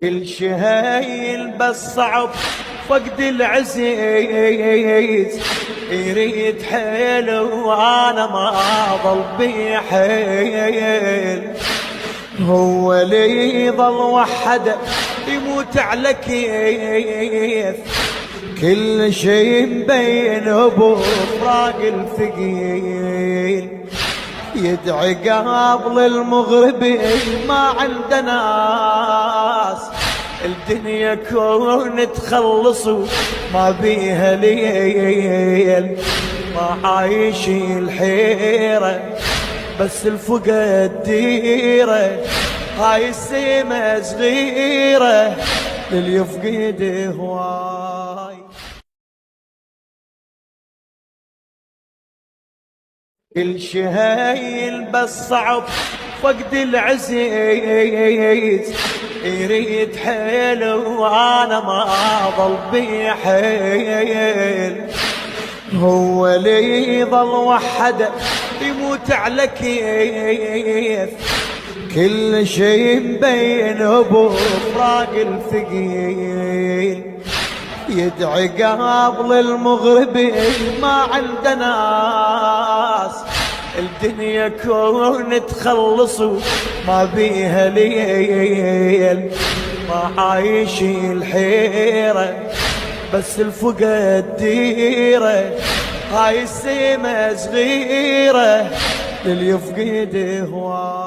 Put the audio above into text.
كل شهايل بس صعب فقد العزيز، يريد حيل وانا ما ضل بي حيل، هو اللي يظل وحده يموت على كيف، كل شي مبين بفراق الثقيل، يدعي قبل المغربين ما عنده ناس، الدنيا كون تخلص ما بيها ليل، ما عايش الحيرة بس الفقد ديره، هاي السيمة صغيرة للي يفقد هواي. كل شهايل بس صعب فقد العزيز، يريد حيل وانا ما ضل بي حيل، هو اللي يظل وحده يموت على كيف، كل شي مبين بفراق الثقيل، يدعي قبل المغربين ما عنده ناس، الدنيا كون تخلص ما بيها ليل، ما عايش الحيرة بس الفقد ديره، هاي السيمة صغيرة للي يفقد هواي.